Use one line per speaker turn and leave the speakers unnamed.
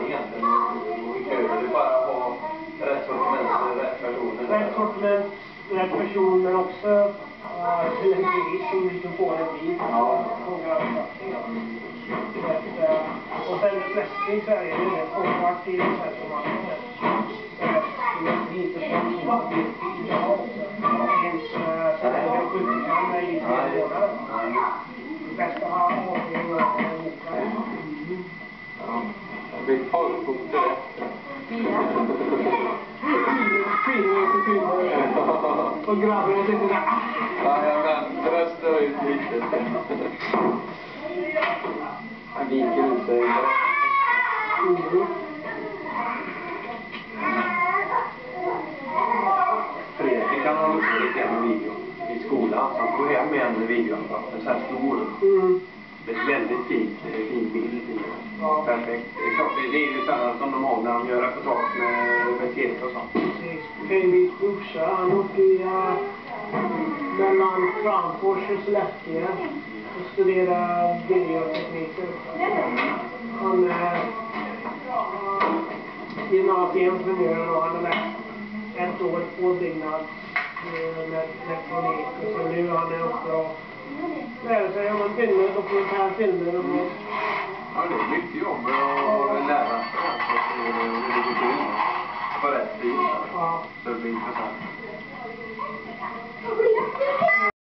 egentligen. Vi behöver ju bara ha rätt sortiment, rätt personer. Rätt sortiment, rätt person, men också till en pris som vi kan få en tid. Och sen det flesta i Sverige är det folkvart till centrumarknaden. Det är inte så att det är idag också. Det är inte så att det är 75 i 3 månader. Det bästa har åker och åker.
Det blir folkbok till det.
Och grabbarna sitter där.
Ja, jag kan trösta ut lite. Han viker ut sig.
Fredrik kan hålla på lite grann med video i skolan. Så han får hem med en video. En sån här stor. Det är väldigt fin bild i den. Ja. Perfekt. Det är klart, det är ju sådana som de har när de gör reportage med TV och sånt. Precis. Fredriks brorsa, han åkte mellan Kramfors och Sollefteå och studerade videotekniker. Han gymnasieingenjör och han har läst 1 år på byggnad med elektronik. Och så nu han är uppe och lär sig om filmer, dokumentärfilmer.
Ja, det är mycket jobb att lära sig. Hur det går till. På rätt vis. Så det blir intressant.